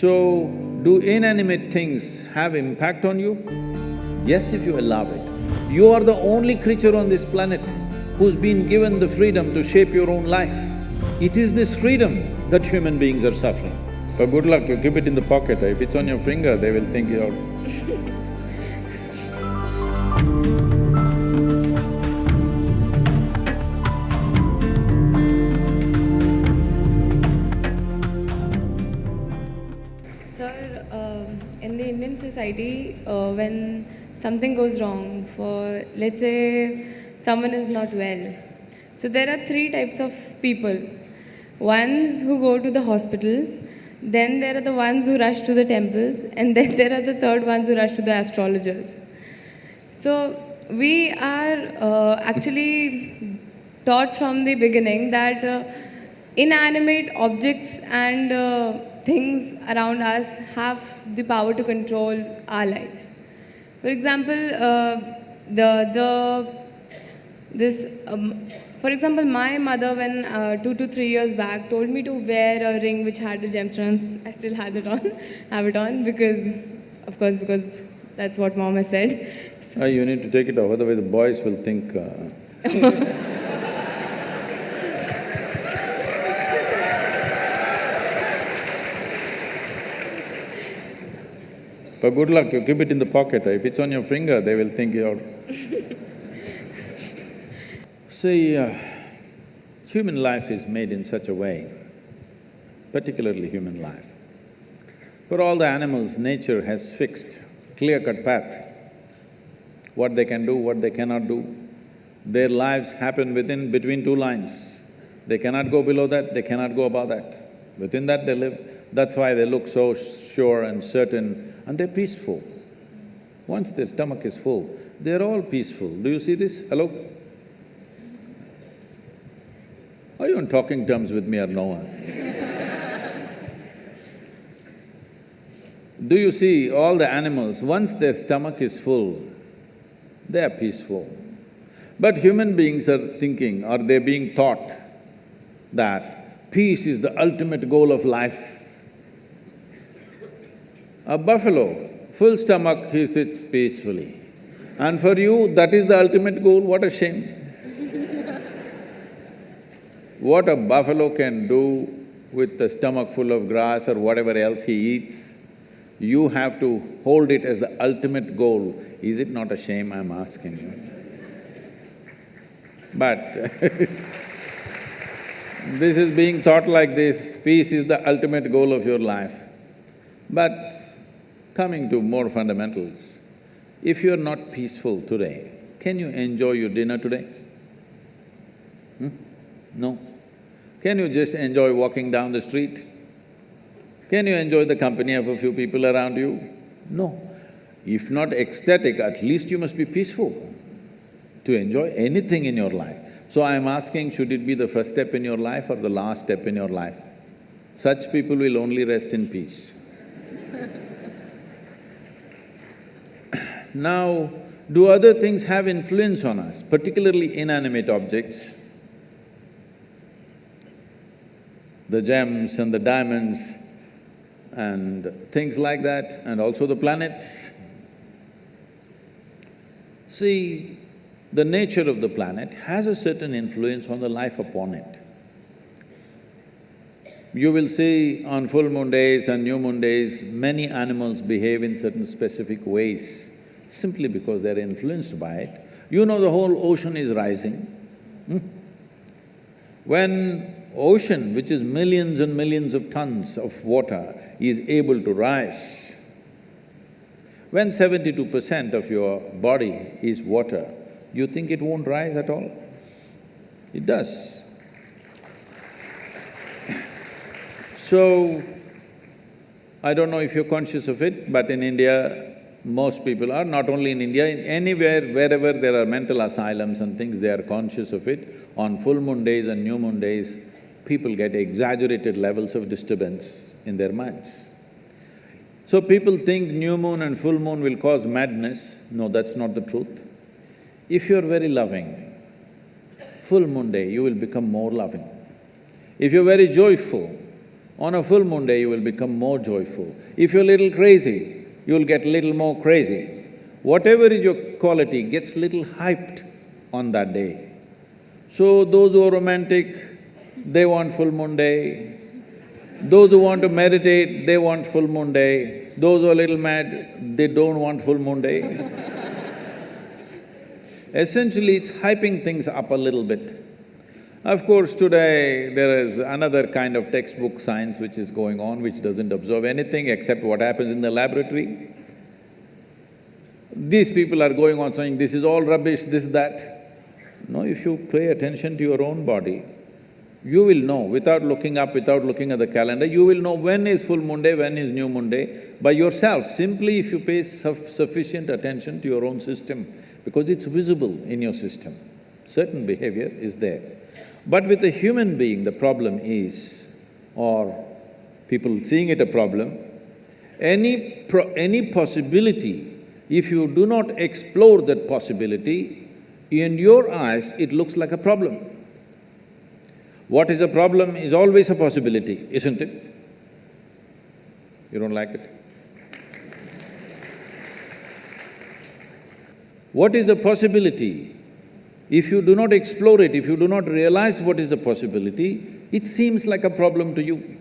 So, do inanimate things have impact on you? Yes, if you allow it. You are the only creature on this planet who's been given the freedom to shape your own life. It is this freedom that human beings are suffering. For good luck, you keep it in the pocket. If it's on your finger, they will think you're… Sir, in the Indian society, when something goes wrong, for let's say someone is not well, so there are three types of people. Ones who go to the hospital, then there are the ones who rush to the temples, and then there are the third ones who rush to the astrologers. So we are actually taught from the beginning that inanimate objects and things around us have the power to control our lives. For example, the this for example, my mother when 2 to 3 years back told me to wear a ring which had the gemstones. I still has it on, have it on because, of course, because that's what mom has said. You need to take it off, otherwise the boys will think For good luck, you keep it in the pocket. If it's on your finger, they will think you're… See, human life is made in such a way, particularly human life. For all the animals, nature has fixed clear-cut path, what they can do, what they cannot do. Their lives happen between two lines. They cannot go below that, they cannot go above that. Within that they live. That's why they look so sure and certain, and they're peaceful. Once their stomach is full, they're all peaceful. Do you see this? Hello? Are you on talking terms with me or no? Do you see all the animals, once their stomach is full, they are peaceful. But human beings are thinking, or they're being taught that peace is the ultimate goal of life. A buffalo, full stomach, he sits peacefully. And for you, that is the ultimate goal, what a shame. What a buffalo can do with a stomach full of grass or whatever else he eats, you have to hold it as the ultimate goal. Is it not a shame, I'm asking you? But this is being taught like this, peace is the ultimate goal of your life. But coming to more fundamentals, if you're not peaceful today, can you enjoy your dinner today? No. Can you just enjoy walking down the street? Can you enjoy the company of a few people around you? No. If not ecstatic, at least you must be peaceful to enjoy anything in your life. So I'm asking, should it be the first step in your life or the last step in your life? Such people will only rest in peace. Now, do other things have influence on us, particularly inanimate objects? The gems and the diamonds and things like that, and also the planets. See, the nature of the planet has a certain influence on the life upon it. You will see on full moon days and new moon days, many animals behave in certain specific ways, simply because they're influenced by it. You know the whole ocean is rising. When ocean, which is millions and millions of tons of water, is able to rise, when 72% of your body is water, you think it won't rise at all? It does. So, I don't know if you're conscious of it, but in India, most people are, not only in India, in anywhere, wherever there are mental asylums and things, they are conscious of it. On full moon days and new moon days, people get exaggerated levels of disturbance in their minds. So people think new moon and full moon will cause madness. No, that's not the truth. If you're very loving, full moon day you will become more loving. If you're very joyful, On a full moon day, you will become more joyful. If you're a little crazy, you'll get little more crazy. Whatever is your quality gets little hyped on that day. So those who are romantic, they want full moon day. Those who want to meditate, they want full moon day. Those who are a little mad, they don't want full moon day. Essentially, it's hyping things up a little bit. Of course, today there is another kind of textbook science which is going on, which doesn't observe anything except what happens in the laboratory. These people are going on saying, this is all rubbish, this, that. No, if you pay attention to your own body, you will know, without looking up, without looking at the calendar, you will know when is full moon day, when is new moon day, by yourself, simply if you pay sufficient attention to your own system, because it's visible in your system. Certain behavior is there. But with a human being, the problem is, or people seeing it a problem, any possibility, if you do not explore that possibility, in your eyes, it looks like a problem. What is a problem is always a possibility, isn't it? You don't like it? What is a possibility? If you do not explore it, if you do not realize what is the possibility, it seems like a problem to you.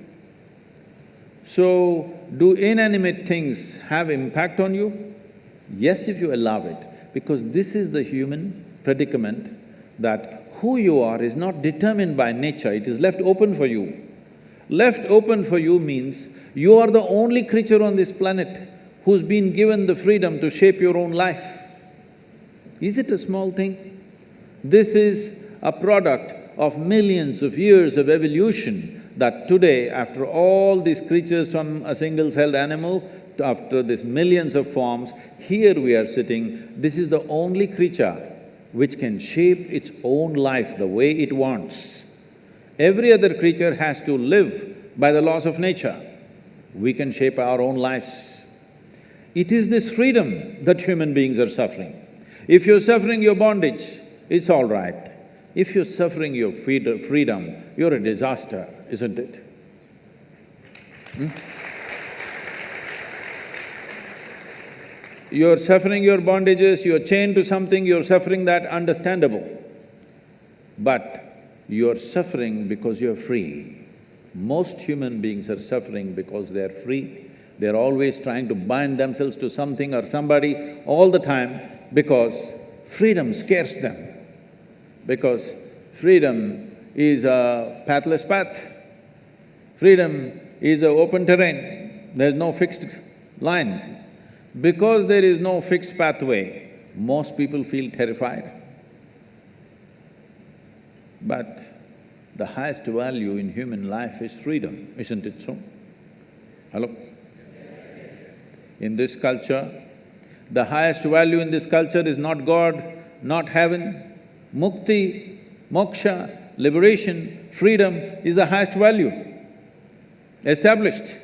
So, do inanimate things have impact on you? Yes, if you allow it, because this is the human predicament that who you are is not determined by nature, it is left open for you. Left open for you means you are the only creature on this planet who's been given the freedom to shape your own life. Is it a small thing? This is a product of millions of years of evolution that today, after all these creatures from a single-celled animal, after these millions of forms, here we are sitting, this is the only creature which can shape its own life the way it wants. Every other creature has to live by the laws of nature. We can shape our own lives. It is this freedom that human beings are suffering. If you're suffering your bondage, it's all right. If you're suffering your freedom, you're a disaster, isn't it? You're suffering your bondages, you're chained to something, you're suffering that, understandable. But you're suffering because you're free. Most human beings are suffering because they're free. They're always trying to bind themselves to something or somebody all the time because freedom scares them. Because freedom is a pathless path. Freedom is an open terrain, there's no fixed line. Because there is no fixed pathway, most people feel terrified. But the highest value in human life is freedom, isn't it so? Hello? In this culture, the highest value in this culture is not God, not heaven. Mukti, moksha, liberation, freedom is the highest value. Established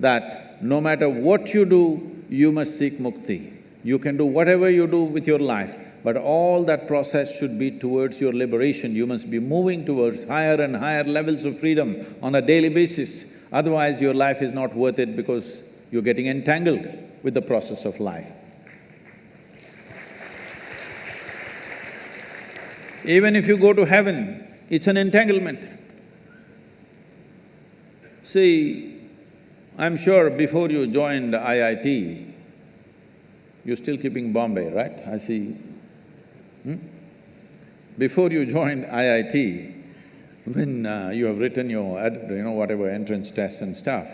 that no matter what you do, you must seek mukti. You can do whatever you do with your life, but all that process should be towards your liberation. You must be moving towards higher and higher levels of freedom on a daily basis. Otherwise, your life is not worth it because you're getting entangled with the process of life. Even if you go to heaven, it's an entanglement. See, I'm sure before you joined IIT, you're still keeping Bombay, right? I see. Before you joined IIT, when you have written your whatever entrance tests and stuff,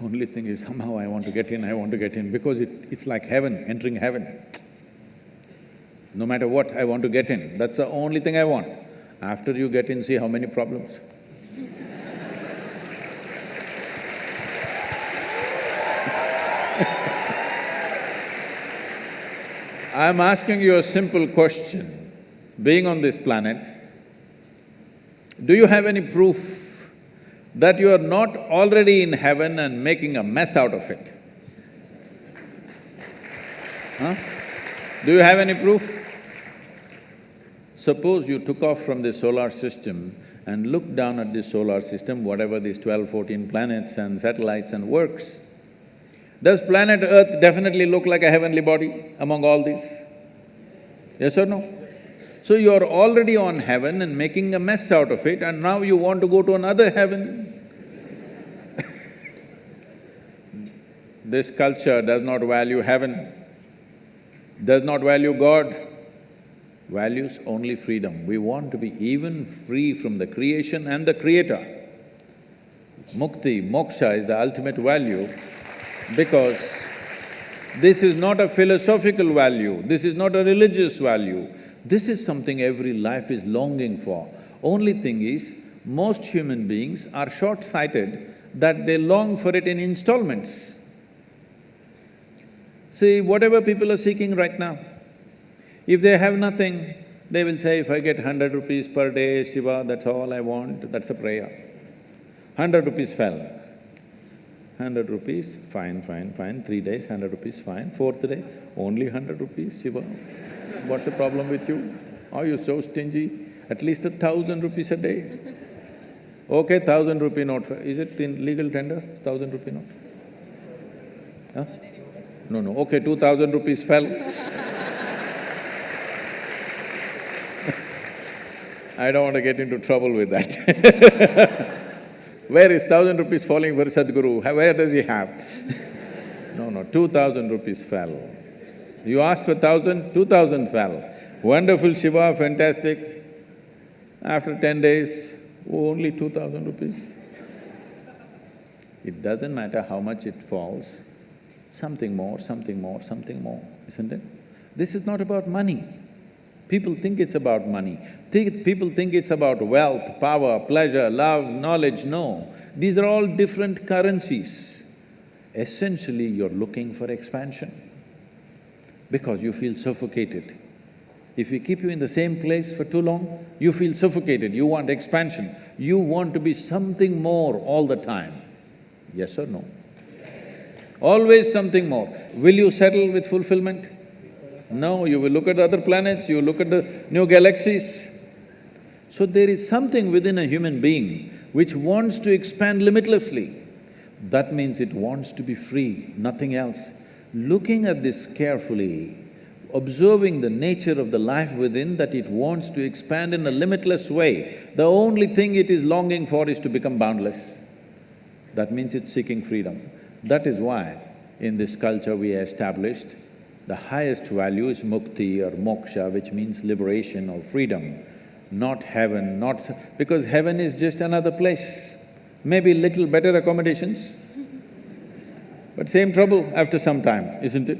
only thing is somehow I want to get in, because it's like heaven, entering heaven. No matter what, I want to get in, that's the only thing I want. After you get in, see how many problems. I'm asking you a simple question. Being on this planet, do you have any proof that you are not already in heaven and making a mess out of it? Huh? Do you have any proof? Suppose you took off from the solar system and look down at this solar system, whatever these 12, 14 planets and satellites and works, does planet Earth definitely look like a heavenly body among all these? Yes or no? So you're already on heaven and making a mess out of it, and now you want to go to another heaven. This culture does not value heaven, does not value God, values only freedom. We want to be even free from the creation and the creator. Mukti, moksha is the ultimate value because this is not a philosophical value, this is not a religious value, this is something every life is longing for. Only thing is, most human beings are short-sighted that they long for it in installments. See, whatever people are seeking right now, if they have nothing, they will say, if I get 100 rupees per day, Shiva, that's all I want, that's a prayer. 100 rupees fell. 100 rupees, fine, 3 days, 100 rupees, fine. 4th day, only 100 rupees, Shiva. What's the problem with you? Are you so stingy? At least 1,000 rupees a day. Okay, 1,000 rupee note, is it in legal tender, 1,000 rupee note? Huh? No, okay, 2,000 rupees fell. I don't want to get into trouble with that. Where is 1,000 rupees falling for Sadhguru? Where does he have? No, 2,000 rupees fell. You asked for 1,000, 2,000 fell. Wonderful Shiva, fantastic. After 10 days, only 2,000 rupees. It doesn't matter how much it falls, something more, isn't it? This is not about money. People think it's about money. People think it's about wealth, power, pleasure, love, knowledge. No, these are all different currencies. Essentially, you're looking for expansion because you feel suffocated. If we keep you in the same place for too long, you feel suffocated, you want expansion. You want to be something more all the time. Yes or no? Always something more. Will you settle with fulfillment? No, you will look at other planets, you will look at the new galaxies. So there is something within a human being which wants to expand limitlessly. That means it wants to be free, nothing else. Looking at this carefully, observing the nature of the life within, that it wants to expand in a limitless way, the only thing it is longing for is to become boundless. That means it's seeking freedom. That is why in this culture we established the highest value is mukti or moksha, which means liberation or freedom, not heaven, because heaven is just another place. Maybe little better accommodations, but same trouble after some time, isn't it?